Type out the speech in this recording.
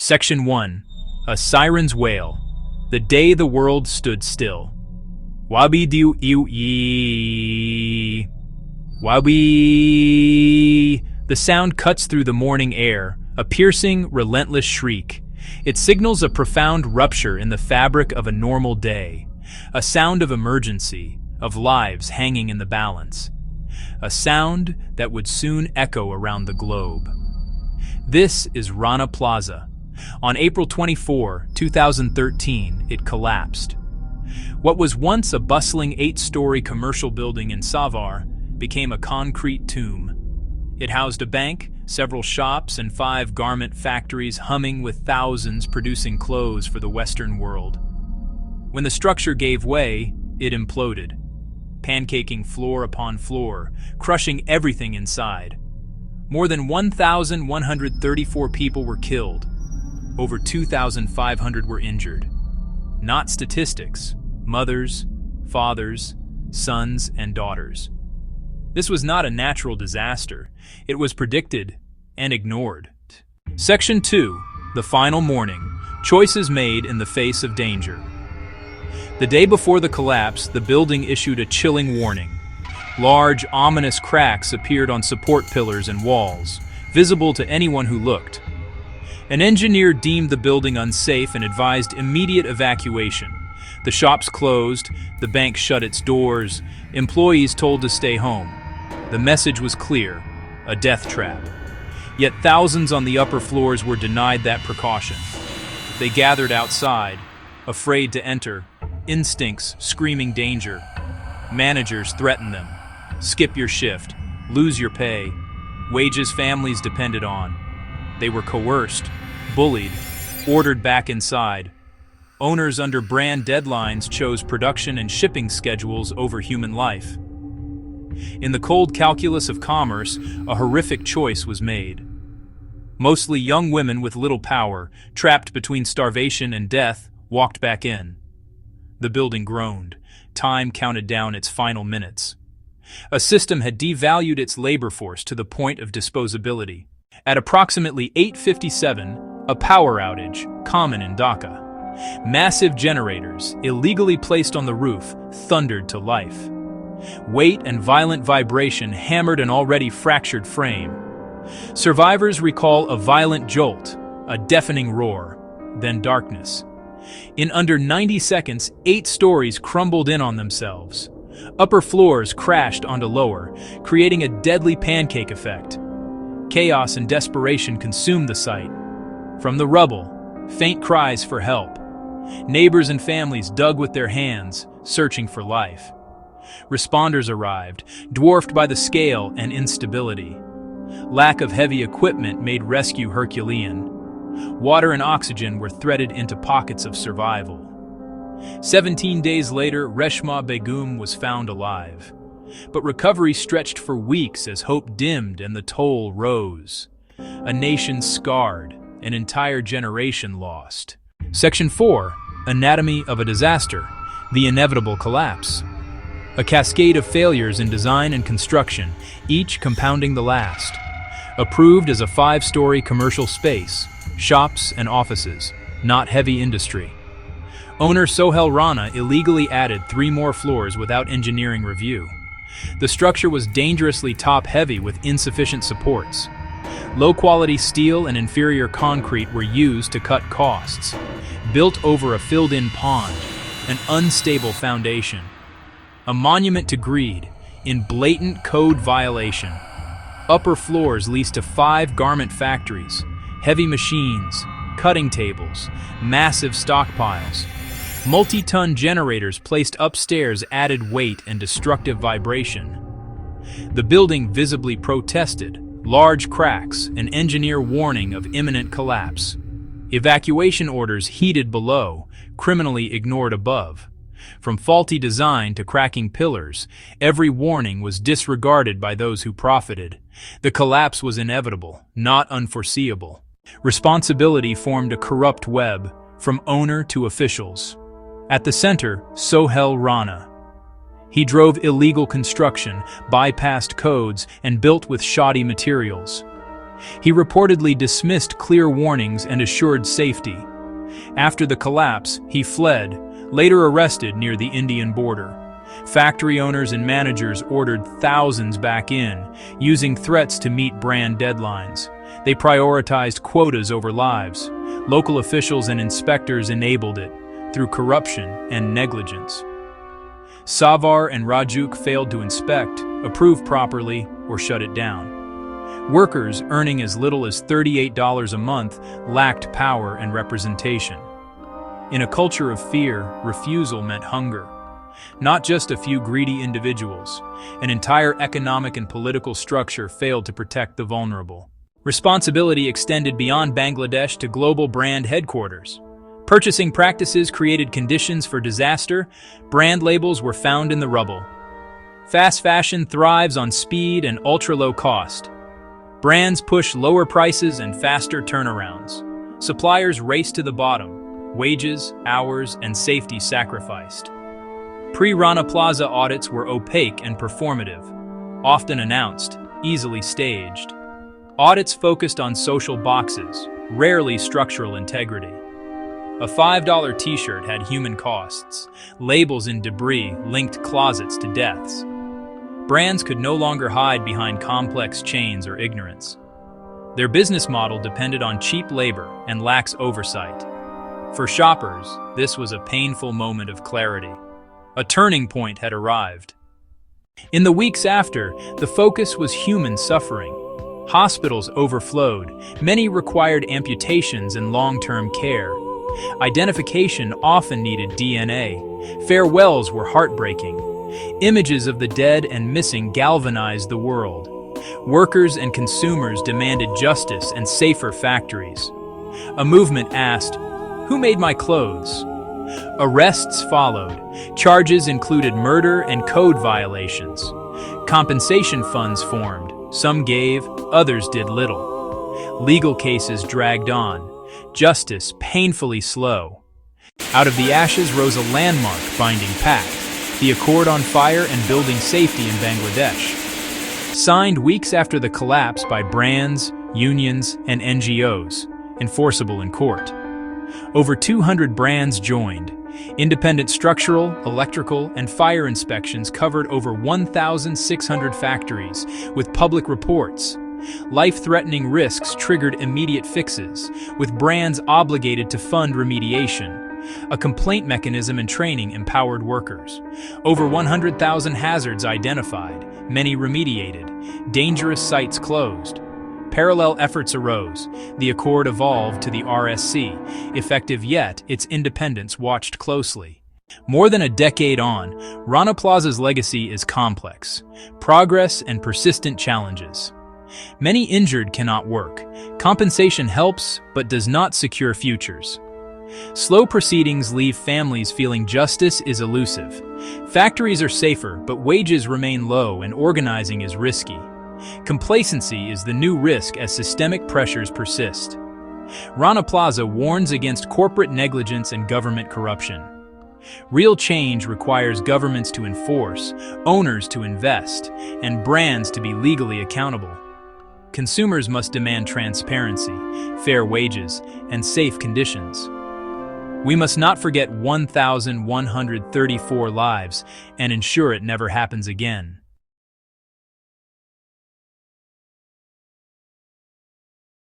Section 1. A Siren's Wail. The Day the World Stood Still. Wabi-doo-ee. Wabi. The sound cuts through the morning air, a piercing, relentless shriek. It signals a profound rupture in the fabric of a normal day. A sound of emergency, of lives hanging in the balance. A sound that would soon echo around the globe. This is Rana Plaza. On April 24, 2013, it collapsed. What was once a bustling 8-story commercial building in Savar became a concrete tomb. It housed a bank, several shops, and 5 garment factories humming with thousands producing clothes for the Western world. When the structure gave way, it imploded, pancaking floor upon floor, crushing everything inside. More than 1,134 people were killed. Over 2,500 were injured. Not statistics, mothers, fathers, sons, and daughters. This was not a natural disaster. It was predicted and ignored. Section 2. The Final Morning. Choices made in the face of danger. The day before the collapse, the building issued a chilling warning. Large, ominous cracks appeared on support pillars and walls, visible to anyone who looked. An engineer deemed the building unsafe and advised immediate evacuation. The shops closed, the bank shut its doors, employees told to stay home. The message was clear, a death trap. Yet thousands on the upper floors were denied that precaution. They gathered outside, afraid to enter, instincts screaming danger. Managers threatened them. Skip your shift, lose your pay, wages families depended on. They were coerced, bullied, ordered back inside. Owners under brand deadlines chose production and shipping schedules over human life. In the cold calculus of commerce, a horrific choice was made. Mostly young women with little power, trapped between starvation and death, walked back in. The building groaned. Time counted down its final minutes. A system had devalued its labor force to the point of disposability. At approximately 8:57, a power outage, common in Dhaka. Massive generators, illegally placed on the roof, thundered to life. Weight and violent vibration hammered an already fractured frame. Survivors recall a violent jolt, a deafening roar, then darkness. In under 90 seconds, 8 stories crumbled in on themselves. Upper floors crashed onto lower, creating a deadly pancake effect. Chaos and desperation consumed the site. From the rubble, faint cries for help. Neighbors and families dug with their hands, searching for life. Responders arrived, dwarfed by the scale and instability. Lack of heavy equipment made rescue Herculean. Water and oxygen were threaded into pockets of survival. 17 days later, Reshma Begum was found alive. But recovery stretched for weeks as hope dimmed and the toll rose. A nation scarred, an entire generation lost. Section 4. Anatomy of a Disaster. The Inevitable Collapse. A cascade of failures in design and construction, each compounding the last. Approved as a 5-story commercial space, shops and offices, not heavy industry. Owner Sohel Rana illegally added 3 more floors without engineering review. The structure was dangerously top-heavy with insufficient supports. Low-quality steel and inferior concrete were used to cut costs. Built over a filled-in pond, an unstable foundation. A monument to greed, in blatant code violation. Upper floors leased to 5 garment factories, heavy machines, cutting tables, massive stockpiles. Multi-ton generators placed upstairs added weight and destructive vibration. The building visibly protested, large cracks, an engineer warning of imminent collapse. Evacuation orders heeded below, criminally ignored above. From faulty design to cracking pillars, every warning was disregarded by those who profited. The collapse was inevitable, not unforeseeable. Responsibility formed a corrupt web, from owner to officials. At the center, Sohel Rana. He drove illegal construction, bypassed codes, and built with shoddy materials. He reportedly dismissed clear warnings and assured safety. After the collapse, he fled, later arrested near the Indian border. Factory owners and managers ordered thousands back in, using threats to meet brand deadlines. They prioritized quotas over lives. Local officials and inspectors enabled it, through corruption and negligence. Savar and Rajuk failed to inspect, approve properly, or shut it down. Workers earning as little as $38 a month lacked power and representation. In a culture of fear, refusal meant hunger. Not just a few greedy individuals, an entire economic and political structure failed to protect the vulnerable. Responsibility extended beyond Bangladesh to global brand headquarters. Purchasing practices created conditions for disaster. Brand labels were found in the rubble. Fast fashion thrives on speed and ultra-low cost. Brands push lower prices and faster turnarounds. Suppliers race to the bottom. Wages, hours, and safety sacrificed. Pre-Rana Plaza audits were opaque and performative, often announced, easily staged. Audits focused on social boxes, rarely structural integrity. A $5 t-shirt had human costs. Labels in debris linked closets to deaths. Brands could no longer hide behind complex chains or ignorance. Their business model depended on cheap labor and lax oversight. For shoppers, this was a painful moment of clarity. A turning point had arrived. In the weeks after, the focus was human suffering. Hospitals overflowed. Many required amputations and long-term care. Identification often needed DNA. Farewells were heartbreaking. Images of the dead and missing galvanized the world. Workers and consumers demanded justice and safer factories. A movement asked, "Who made my clothes?" Arrests followed. Charges included murder and code violations. Compensation funds formed. Some gave, others did little. Legal cases dragged on. Justice painfully slow. Out of the ashes rose a landmark binding pact, the Accord on Fire and Building Safety in Bangladesh. Signed weeks after the collapse by brands, unions, and NGOs, enforceable in court. Over 200 brands joined. Independent structural, electrical, and fire inspections covered over 1,600 factories, with public reports. Life-threatening risks triggered immediate fixes, with brands obligated to fund remediation. A complaint mechanism and training empowered workers. Over 100,000 hazards identified, many remediated. Dangerous sites closed. Parallel efforts arose. The Accord evolved to the RSC. Effective yet, its independence watched closely. More than a decade on, Rana Plaza's legacy is complex. Progress and persistent challenges. Many injured cannot work. Compensation helps, but does not secure futures. Slow proceedings leave families feeling justice is elusive. Factories are safer, but wages remain low and organizing is risky. Complacency is the new risk as systemic pressures persist. Rana Plaza warns against corporate negligence and government corruption. Real change requires governments to enforce, owners to invest, and brands to be legally accountable. Consumers must demand transparency, fair wages, and safe conditions. We must not forget 1,134 lives and ensure it never happens again.